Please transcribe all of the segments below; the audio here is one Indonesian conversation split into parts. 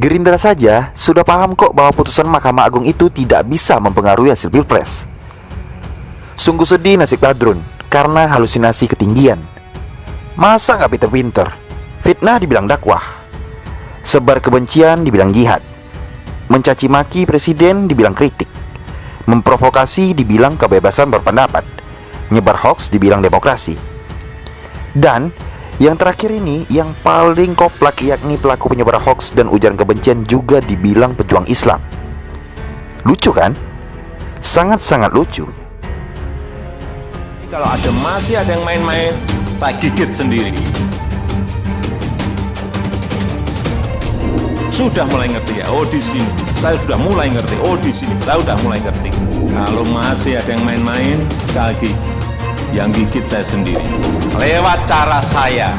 Gerindra saja sudah paham kok bahwa putusan Mahkamah Agung itu tidak bisa mempengaruhi hasil Pilpres. Sungguh sedih nasib Kadrun karena halusinasi ketinggian. Masa nggak pinter-pinter? Fitnah dibilang dakwah, sebar kebencian dibilang jihad, mencaci maki presiden dibilang kritik, memprovokasi dibilang kebebasan berpendapat, nyebar hoax dibilang demokrasi. Dan yang terakhir ini, yang paling koplak, yakni pelaku penyebar hoax dan ujaran kebencian juga dibilang pejuang Islam. Lucu kan? Sangat-sangat lucu. Kalau masih ada yang main-main, saya gigit sendiri. Sudah mulai ngerti ya, oh di sini. Saya sudah mulai ngerti, oh di sini. Saya sudah mulai ngerti. Kalau masih ada yang main-main, sekali lagi, yang gigit saya sendiri. Lewat cara saya.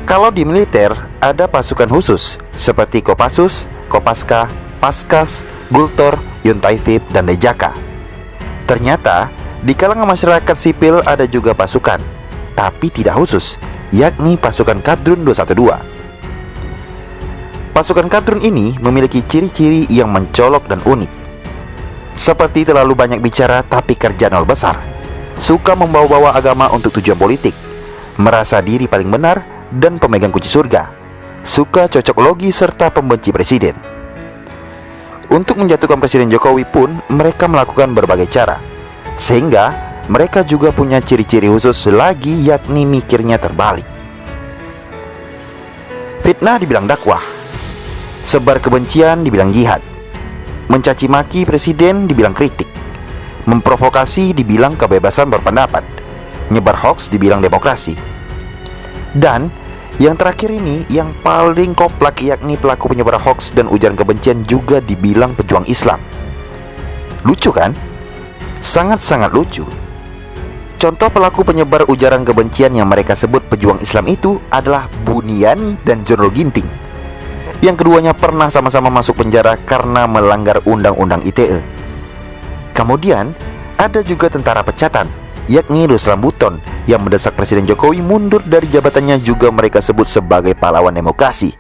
Kalau di militer, ada pasukan khusus seperti Kopassus, Kopaska, Paskas, Gultor, Yuntaifib, dan Dejaka. Ternyata, di kalangan masyarakat sipil ada juga pasukan, tapi tidak khusus, yakni pasukan Kadrun 212. Pasukan Kadrun ini memiliki ciri-ciri yang mencolok dan unik. Seperti terlalu banyak bicara tapi kerja nol besar, suka membawa-bawa agama untuk tujuan politik, merasa diri paling benar dan pemegang kunci surga, suka cocok logi serta pembenci presiden. Untuk menjatuhkan Presiden Jokowi pun mereka melakukan berbagai cara, sehingga mereka juga punya ciri-ciri khusus lagi, yakni mikirnya terbalik. Fitnah dibilang dakwah, sebar kebencian dibilang jihad, mencaci maki presiden dibilang kritik, memprovokasi dibilang kebebasan berpendapat, nyebar hoax dibilang demokrasi. Dan yang terakhir ini, yang paling koplak, yakni pelaku penyebar hoax dan ujaran kebencian juga dibilang pejuang Islam. Lucu kan? Sangat-sangat lucu. Contoh pelaku penyebar ujaran kebencian yang mereka sebut pejuang Islam itu adalah Buniani dan Jonro Ginting, yang keduanya pernah sama-sama masuk penjara karena melanggar Undang-Undang ITE. Kemudian ada juga tentara pecatan, yakni Ruslan Buton, yang mendesak Presiden Jokowi mundur dari jabatannya, juga mereka sebut sebagai pahlawan demokrasi.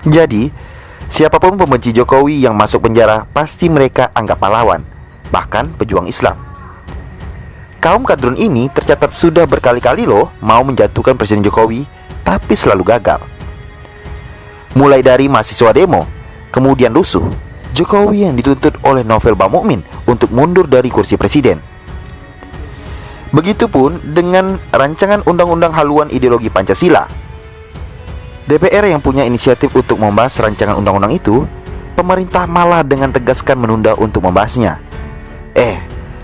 Jadi, siapapun pembenci Jokowi yang masuk penjara pasti mereka anggap pahlawan, bahkan pejuang Islam. Kaum Kadrun ini tercatat sudah berkali-kali loh mau menjatuhkan Presiden Jokowi, tapi selalu gagal. Mulai dari mahasiswa demo, kemudian rusuh, Jokowi yang dituntut oleh Novel Bamukmin untuk mundur dari kursi presiden. Begitupun dengan rancangan undang-undang haluan ideologi Pancasila. DPR yang punya inisiatif untuk membahas rancangan undang-undang itu, pemerintah malah dengan tegaskan menunda untuk membahasnya.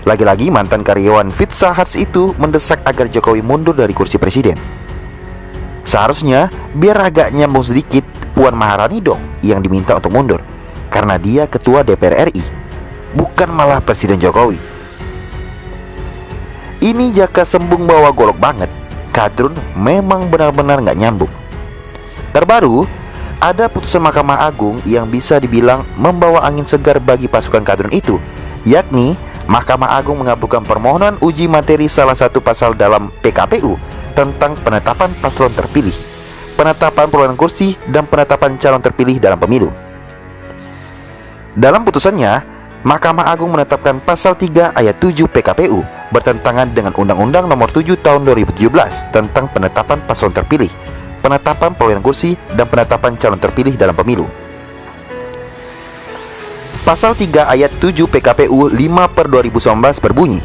Lagi-lagi mantan karyawan Pizza Hut itu mendesak agar Jokowi mundur dari kursi presiden. Seharusnya biar agak nyambung sedikit, Puan Maharani dong yang diminta untuk mundur, karena dia ketua DPR RI, bukan malah Presiden Jokowi. Ini jaka sembung bawa golok banget. Kadrun memang benar-benar nggak nyambung. Terbaru, ada putusan Mahkamah Agung yang bisa dibilang membawa angin segar bagi pasukan Kadrun itu, yakni Mahkamah Agung mengabulkan permohonan uji materi salah satu pasal dalam PKPU tentang penetapan paslon terpilih, penetapan perolehan kursi, dan penetapan calon terpilih dalam pemilu. Dalam putusannya, Mahkamah Agung menetapkan pasal 3 ayat 7 PKPU bertentangan dengan Undang-Undang Nomor 7 Tahun 2017 tentang penetapan paslon terpilih, penetapan perolehan kursi, dan penetapan calon terpilih dalam pemilu. Pasal 3 ayat 7 PKPU 5/2019 berbunyi,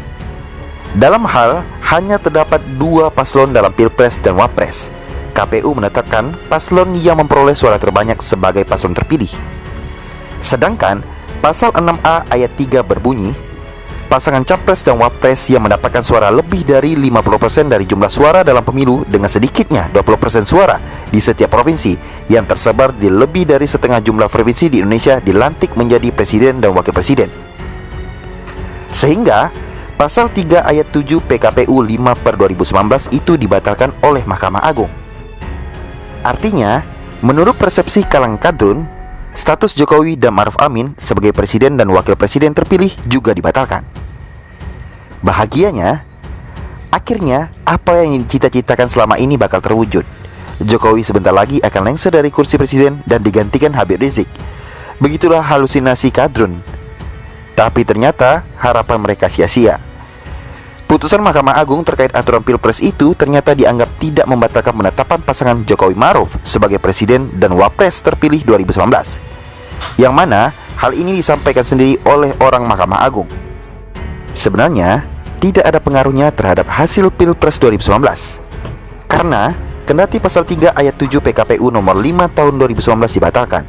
dalam hal hanya terdapat 2 paslon dalam Pilpres dan Wapres, KPU menetapkan paslon yang memperoleh suara terbanyak sebagai paslon terpilih. Sedangkan pasal 6A ayat 3 berbunyi, pasangan capres dan wapres yang mendapatkan suara lebih dari 50% dari jumlah suara dalam pemilu dengan sedikitnya 20% suara di setiap provinsi yang tersebar di lebih dari setengah jumlah provinsi di Indonesia dilantik menjadi presiden dan wakil presiden. Sehingga pasal 3 ayat 7 PKPU 5/2019 itu dibatalkan oleh Mahkamah Agung. Artinya, menurut persepsi kalangan Kadrun, status Jokowi dan Maruf Amin sebagai presiden dan wakil presiden terpilih juga dibatalkan. Bahagianya, akhirnya apa yang dicita-citakan selama ini bakal terwujud. Jokowi sebentar lagi akan lengser dari kursi presiden dan digantikan Habib Rizik. Begitulah halusinasi kadrun. Tapi ternyata harapan mereka sia-sia. Putusan Mahkamah Agung terkait aturan Pilpres itu ternyata dianggap tidak membatalkan penetapan pasangan Jokowi Maruf sebagai presiden dan wapres terpilih 2019. Yang mana hal ini disampaikan sendiri oleh orang Mahkamah Agung. Sebenarnya tidak ada pengaruhnya terhadap hasil Pilpres 2019. Karena kendati pasal 3 ayat 7 PKPU nomor 5 tahun 2019 dibatalkan,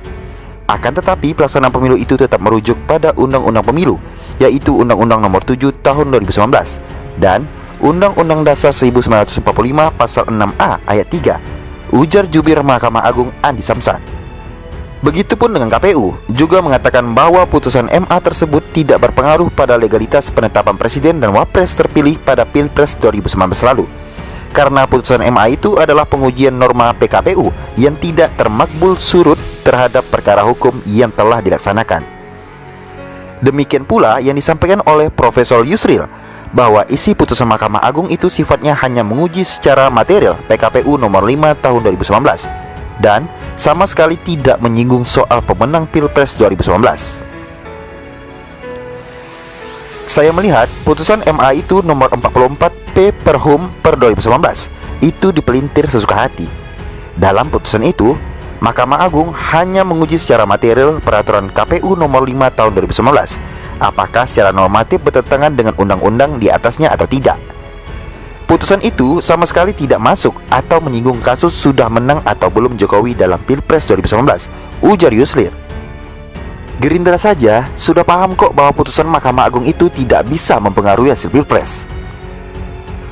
akan tetapi pelaksanaan pemilu itu tetap merujuk pada Undang-Undang Pemilu, yaitu Undang-Undang nomor 7 tahun 2019 dan Undang-Undang Dasar 1945 pasal 6A ayat 3, ujar jubir Mahkamah Agung Andi Samsan. Begitupun dengan KPU, juga mengatakan bahwa putusan MA tersebut tidak berpengaruh pada legalitas penetapan presiden dan wapres terpilih pada Pilpres 2019 lalu. Karena putusan MA itu adalah pengujian norma PKPU yang tidak termakbul surut terhadap perkara hukum yang telah dilaksanakan. Demikian pula yang disampaikan oleh Profesor Yusril, bahwa isi putusan Mahkamah Agung itu sifatnya hanya menguji secara material PKPU nomor 5 tahun 2019 dan sama sekali tidak menyinggung soal pemenang Pilpres 2019. Saya melihat putusan MA itu nomor 44 P per Hum per 2019 itu dipelintir sesuka hati. Dalam putusan itu, Mahkamah Agung hanya menguji secara material peraturan KPU nomor 5 tahun 2019, apakah secara normatif bertentangan dengan undang-undang di atasnya atau tidak. Putusan itu sama sekali tidak masuk atau menyinggung kasus sudah menang atau belum Jokowi dalam Pilpres 2019, ujar Yusril. Gerindra saja sudah paham kok bahwa putusan Mahkamah Agung itu tidak bisa mempengaruhi hasil Pilpres.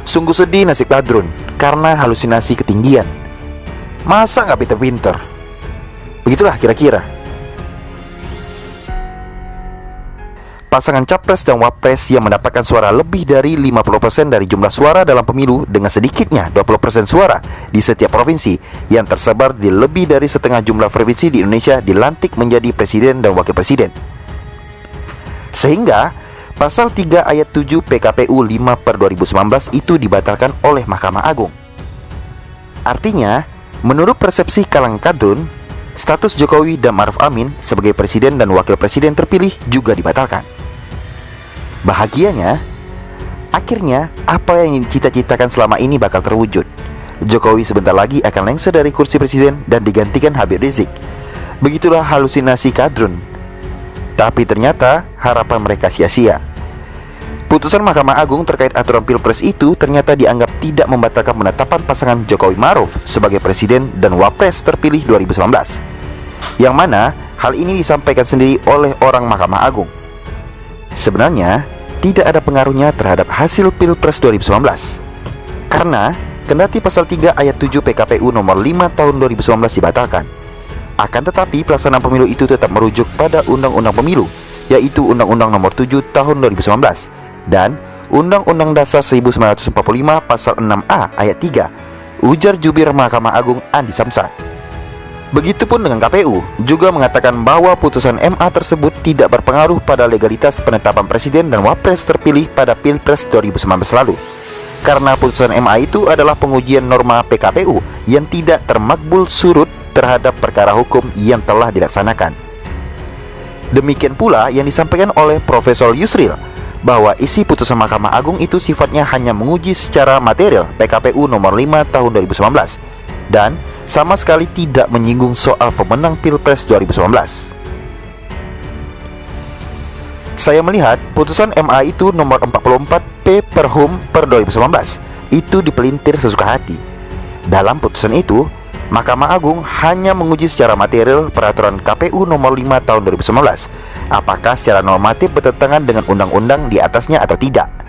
Sungguh sedih nasib kadrun karena halusinasi ketinggian. Masa nggak pinter-pinter? Begitulah kira-kira. Pasangan Capres dan Wapres yang mendapatkan suara lebih dari 50% dari jumlah suara dalam pemilu dengan sedikitnya 20% suara di setiap provinsi yang tersebar di lebih dari setengah jumlah provinsi di Indonesia dilantik menjadi presiden dan wakil presiden. Sehingga pasal 3 ayat 7 PKPU 5 per 2019 itu dibatalkan oleh Mahkamah Agung. Artinya, menurut persepsi kalangan kadrun, status Jokowi dan Maruf Amin sebagai presiden dan wakil presiden terpilih juga dibatalkan. Bahagianya, akhirnya apa yang dicita-citakan selama ini bakal terwujud. Jokowi sebentar lagi akan lengser dari kursi presiden dan digantikan Habib Rizik. Begitulah halusinasi kadrun. Tapi ternyata harapan mereka sia-sia. Putusan Mahkamah Agung terkait aturan Pilpres itu ternyata dianggap tidak membatalkan penetapan pasangan Jokowi Maruf sebagai presiden dan wapres terpilih 2019. Yang mana hal ini disampaikan sendiri oleh orang Mahkamah Agung. Sebenarnya tidak ada pengaruhnya terhadap hasil Pilpres 2019. Karena kendati pasal 3 ayat 7 PKPU nomor 5 tahun 2019 dibatalkan, akan tetapi pelaksanaan pemilu itu tetap merujuk pada Undang-Undang Pemilu, yaitu Undang-Undang nomor 7 tahun 2019 dan Undang-Undang Dasar 1945 pasal 6A ayat 3, ujar jubir Mahkamah Agung Andi Samsan. Begitupun dengan KPU, juga mengatakan bahwa putusan MA tersebut tidak berpengaruh pada legalitas penetapan presiden dan wapres terpilih pada Pilpres 2019 lalu. Karena putusan MA itu adalah pengujian norma PKPU yang tidak termakbul surut terhadap perkara hukum yang telah dilaksanakan. Demikian pula yang disampaikan oleh Profesor Yusril, bahwa isi putusan Mahkamah Agung itu sifatnya hanya menguji secara material PKPU nomor 5 tahun 2019 dan sama sekali tidak menyinggung soal pemenang Pilpres 2019. Saya melihat putusan MA itu nomor 44 P per Hum per 2019 itu dipelintir sesuka hati. Dalam putusan itu, Mahkamah Agung hanya menguji secara material peraturan KPU nomor 5 tahun 2019, apakah secara normatif bertentangan dengan undang-undang di atasnya atau tidak.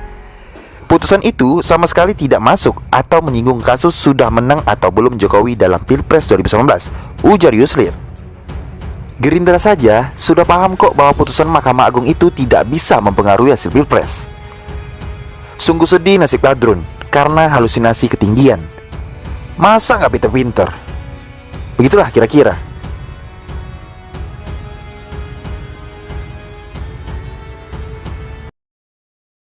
Putusan itu sama sekali tidak masuk atau menyinggung kasus sudah menang atau belum Jokowi dalam Pilpres 2019, ujar Yusril. Gerindra saja sudah paham kok bahwa putusan Mahkamah Agung itu tidak bisa mempengaruhi hasil Pilpres. Sungguh sedih nasib kadrun karena halusinasi ketinggian. Masa nggak pinter-pinter? Begitulah kira-kira.